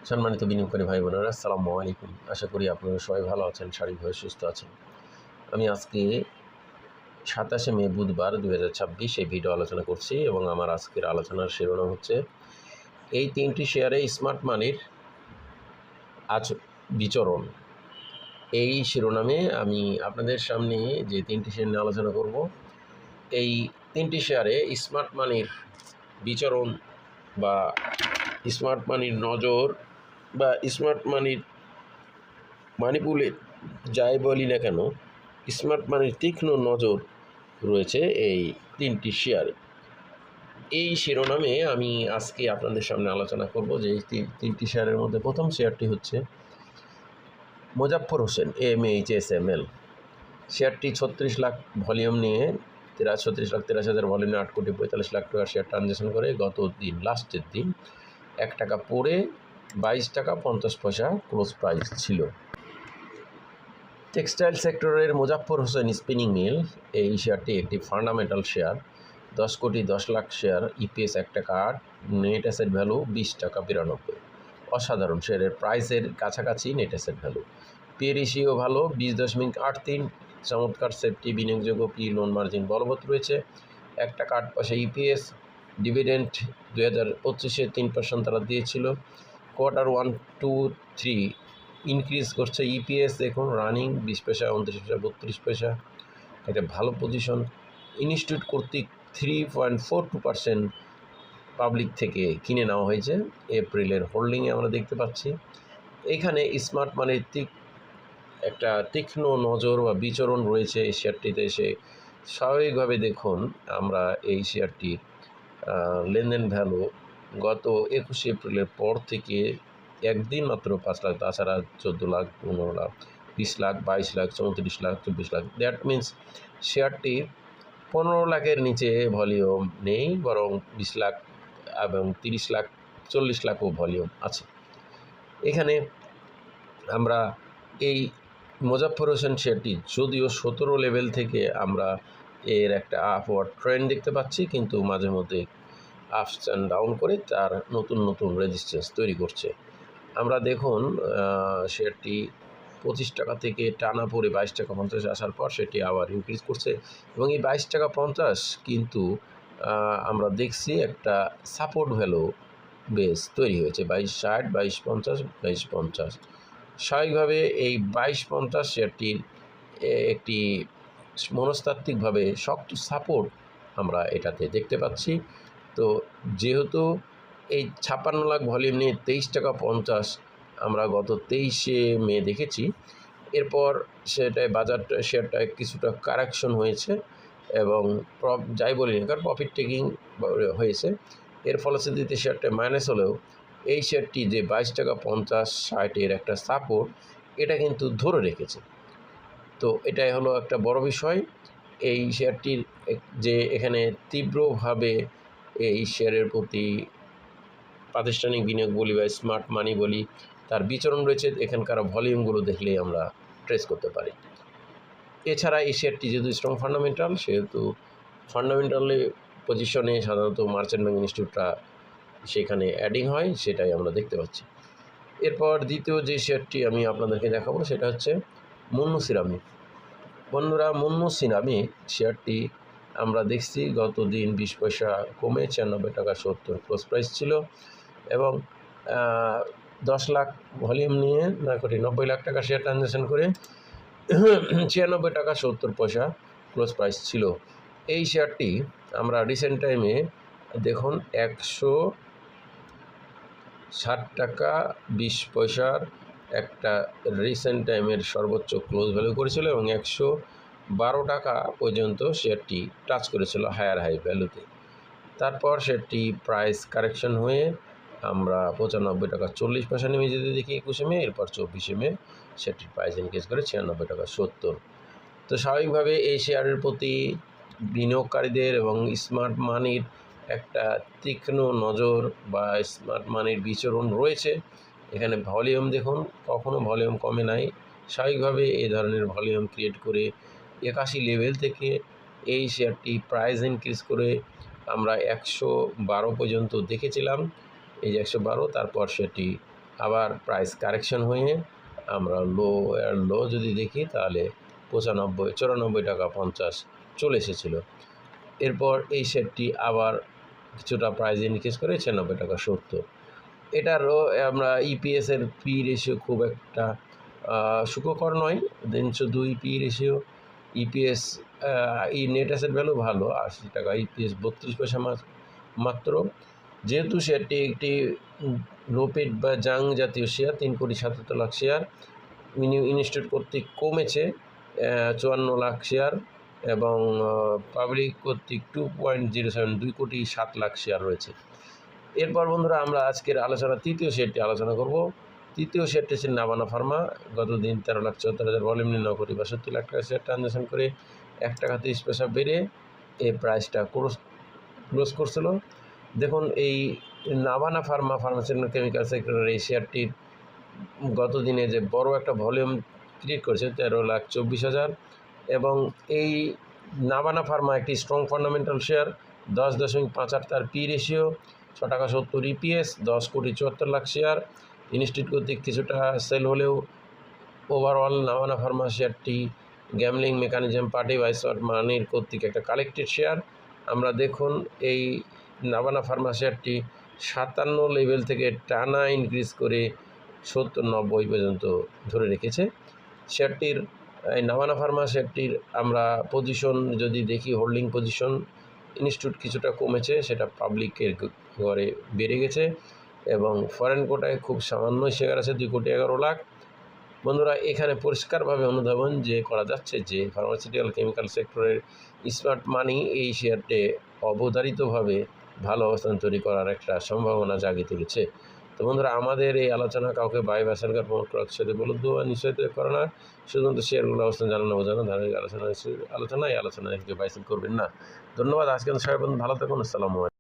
সম্মানিত বিনিয়োগকারী ভাই বোনেরা, আসসালামু আলাইকুম। আশা করি আপনারা সবাই ভালো আছেন, শারীরিকভাবে সুস্থ আছেন। আমি আজকে 27শে মে বুধবার 2026 এই ভিডিও আলোচনা করছি এবং আমার আজকের আলোচনার শিরোনাম হচ্ছে এই 3টি শেয়ারে স্মার্ট মানির আজ বিচরণ। এই শিরোনামে আমি আপনাদের সামনে যে 3টি শেয়ার নিয়ে আলোচনা করব, এই 3টি শেয়ারে স্মার্ট মানির বিচরণ বা স্মার্ট মানির নজর বা স্মার্ট মানির মানিপুলে যাই বলি না কেন, স্মার্ট মানির তীক্ষ্ণ নজর রয়েছে এই 3টি শেয়ারে। এই শিরোনামে আমি আজকে আপনাদের সামনে আলোচনা করব যে এই 3টি শেয়ারের মধ্যে প্রথম শেয়ারটি হচ্ছে মোজাফফর হোসেন MHSML। শেয়ারটি 36 লাখ ভলিউম নিয়ে 36,83,000 ভলিউমে 8 কোটি 45 লাখ টাকা শেয়ার ট্রানজ্যাকশন করে গত দিন লাস্টের দিন 1 টাকা পড়ে 22 টাকা 50 পয়সা ক্লোজ প্রাইস ছিল। টেক্সটাইল সেক্টরের মোজাফফর হোসেন স্পিনিং মিল, এই শেয়ারটি একটি ফান্ডামেন্টাল শেয়ার। 10 কোটি 10 লাখ শেয়ার, EPS 1 টাকা 8, নেট অ্যাসেট ভ্যালু 20 টাকা 92। অসাধারণ, শেয়ারের প্রাইসের কাছাকাছি net asset value. P ratio ভালো 20.83, চমৎকার সেফটি, বিনিয়োগযোগ্য পি লোন মার্জিন বলবৎ রয়েছে। 1 টাকা 8 পয়সা EPS। ডিভিডেন্ড 2025-এ 3% তারা দিয়েছিল। কোয়ার্টার 1, 2, 3 ইনক্রিজ করছে। EPS দেখুন, রানিং 20 পয়সা, 29 পয়সা, 32 পয়সা, এটা ভালো পজিশন। ইনস্টিটিউট কর্তৃক 3.42% পাবলিক থেকে কিনে নেওয়া হয়েছে এপ্রিলের হোল্ডিংয়ে আমরা দেখতে পাচ্ছি। এখানে স্মার্ট মানির একটা তীক্ষ্ণ নজর বা বিচরণ রয়েছে এই শেয়ারটিতে। এসে স্বাভাবিকভাবে দেখুন, আমরা এই শেয়ারটির লেনদেন ভ্যালু গত 21 এপ্রিলের পর থেকে একদিন মাত্র 5 লাখ, তাছাড়া 14 লাখ, 15 লাখ, 20 লাখ, 22 লাখ, 34 লাখ, 24 লাখ। দ্যাট মিন্স শেয়ারটি 15 লাখের নিচে ভলিউম নেই, বরং 20 লাখ এবং 30 লাখ, 40 লাখও ভলিউম আছে। এখানে আমরা এই মোজাফফর হোসেন শেয়ারটি যদিও 17 লেভেল থেকে আমরা এর একটা আপওয়ার্ড ট্রেন্ড দেখতে পাচ্ছি, কিন্তু মাঝে মধ্যে আপস অ্যান্ড ডাউন করে তার নতুন নতুন রেজিস্ট্যান্স তৈরি করছে। আমরা দেখুন, শেয়ারটি 25 টাকা থেকে টানা পড়ে 22 টাকা 50 আসার পর সেটি আবার ইনক্রিজ করছে এবং এই 22 টাকা 50 কিন্তু আমরা দেখছি একটা সাপোর্ট ভ্যালু বেস তৈরি হয়েছে 22.60, 22.50, 22.50। স্বাভাবিকভাবে এই 22.50 শেয়ারটির একটি মনস্তাত্ত্বিকভাবে শক্ত সাপোর্ট আমরা এটাতে দেখতে পাচ্ছি। তো যেহেতু এই 56 লাখ ভলিউম নিয়ে 23 টাকা 50 আমরা গত 23শে মে দেখেছি, এরপর সেটাই বাজারটা শেয়ারটায় কিছুটা কারেকশন হয়েছে এবং যাই বলি না কারণ প্রফিট টেকিং হয়েছে। এর ফলশ্রুতিতে শেয়ারটা মাইনাস হলেও এই শেয়ারটি যে 22 টাকা 50, 60 একটা সাপোর্ট, এটা কিন্তু ধরে রেখেছে। তো এটাই হলো একটা বড় বিষয়। এই শেয়ারটির যে এখানে তীব্রভাবে এই শেয়ারের প্রতি প্রাতিষ্ঠানিক বিনিয়োগ বলি বা স্মার্ট মানি বলি, তার বিচরণ রয়েছে, এখানকার ভলিউমগুলো দেখলেই আমরা ট্রেস করতে পারি। এছাড়া এই শেয়ারটি যেহেতু স্ট্রং ফান্ডামেন্টাল, সেহেতু ফান্ডামেন্টালি পজিশনে সাধারণত মার্চেন্ট ব্যাংক ইনস্টিটিউটটা সেখানে অ্যাডিং হয়, সেটাই আমরা দেখতে পাচ্ছি। এরপর দ্বিতীয় যে শেয়ারটি আমি আপনাদেরকে দেখাবো সেটা হচ্ছে মুন্নু সিরামিক। বন্ধুরা, মুন্নু সিরামিক শেয়ারটি আমরা দেখছি গত দিন 20 পয়সা কমে 96 টাকা 70 ক্লোজ প্রাইস ছিল এবং 10 লাখ ভলিউম নিয়ে 9 কোটি 90 লাখ টাকা শেয়ার ট্রানজ্যাকশন করে 96 টাকা 70 পয়সা ক্লোজ প্রাইস ছিল। এই শেয়ারটি আমরা রিসেন্ট টাইমে দেখুন 160 টাকা 20 পয়সার একটা রিসেন্ট টাইমের সর্বোচ্চ ক্লোজ ভ্যালু করেছিল এবং 112 টাকা পর্যন্ত শেয়ারটি টাচ করেছিল হায়ার হাই ভ্যালুতে। তারপর শেয়ারটি প্রাইস কারেকশন হয়ে আমরা 95 টাকা 40 পয়সা নেমে যেতে দেখি 21শে মে। এরপর 24শে মে শেয়ারটির প্রাইস ইনক্রিজ করে 96 টাকা 70। তো স্বাভাবিকভাবে এই শেয়ারের প্রতি বিনিয়োগকারীদের এবং স্মার্ট মানির একটা তীক্ষ্ণ নজর বা স্মার্ট মানির বিচরণ রয়েছে। এখানে ভলিউম দেখুন, কখনো ভলিউম কমে নাই, স্বাভাবিকভাবে এই ধরনের ভলিউম ক্রিয়েট করে 81 লেভেল থেকে এই শেয়ারটি প্রাইস ইনক্রিজ করে আমরা 112 পর্যন্ত দেখেছিলাম। এই যে 112, তারপর সেটি আবার প্রাইস কারেকশন হয়ে আমরা লো যদি দেখি তাহলে 94.50 চলে এসেছিলো। এরপর এই শেয়ারটি আবার কিছুটা প্রাইস ইনক্রিজ করে 96.70 এটারও আমরা ইপিএসের পি রেশিও খুব একটা সুখকর নয়, 302 পি রেশিও। ইপিএস এই নেট অ্যাসেট ভ্যালু ভালো 80 টাকা, ইপিএস 32 পয়সা মাত্র। যেহেতু শেয়ারটি একটি লোপেড বা জাং জাতীয় শেয়ার, 3,77 লাখ শেয়ার ইনস্টিটিউট কর্তৃক কমেছে 54 লাখ শেয়ার এবং পাবলিক কর্তৃক 2.07 2,07 শেয়ার রয়েছে। এরপর বন্ধুরা আমরা আজকের তৃতীয় শেয়ারটি আলোচনা করব। তৃতীয় শেয়ারটি হচ্ছে নাভানা ফার্মা। গত দিন 13,74,000 ভলিউম নির্ণয় করে 62 লাখ টাকা শেয়ার ট্রানজ্যাকশন করে 1 টাকা 30 পয়সা বেড়ে এই প্রাইসটা ক্লোজ করছিল। দেখুন এই নাভানা ফার্মাসিউটিক্যাল কেমিক্যাল সেক্টরের এই শেয়ারটির গত দিনে যে বড় একটা ভলিউম ক্রিয়েট করেছে 13,24,000 এবং এই নাভানা ফার্মা একটি স্ট্রং ফান্ডামেন্টাল শেয়ার, 10.58 তার পি রেশিও, 6 টাকা 70 ইপিএস, 10,74,00,000 শেয়ার ইনস্টিটিউট কর্তৃক কিছুটা সেল হলেও ওভারঅল নাভানা ফার্মা শেয়ারটি গ্যামলিং মেকানিজম পার্টি বা স্মার্ট মানির কর্তৃক একটা কালেক্টেড শেয়ার। আমরা দেখুন এই নাভানা ফার্মা শেয়ারটি 57 লেভেল থেকে টানা ইনক্রিজ করে 70-90 পর্যন্ত ধরে রেখেছে। শেয়ারটির এই নাভানা ফার্মা শেয়ারটির আমরা পজিশন যদি দেখি, হোল্ডিং পজিশন ইনস্টিটিউট কিছুটা কমেছে, সেটা পাবলিকের ঘরে বেড়ে গেছে এবং ফরেন কোটায় খুব সামান্য শেয়ার আছে 2,11,00,000। বন্ধুরা এখানে পরিষ্কারভাবে অনুধাবন যে করা যাচ্ছে যে ফার্মাসিউটিক্যাল কেমিক্যাল সেক্টরের স্মার্ট মানি এই শেয়ারটি অবধারিতভাবে ভালো অবস্থান তৈরি করার একটা সম্ভাবনা জাগিয়ে তুলেছে। তো বন্ধুরা আমাদের এই আলোচনা কাউকে বাই বা সেলকার প্রমোট করার সাথে বলুদ্ধ বা নিশ্চয়তা করে না, শুধুমাত্র শেয়ারগুলো অবস্থান জানানো বোঝানো ধারণিক আলোচনা এই আলোচনায় কেউ বাই সেল করবেন না। ধন্যবাদ। আজকে সবাই ভালো থাকুন। আসসালামু আলাইকুম।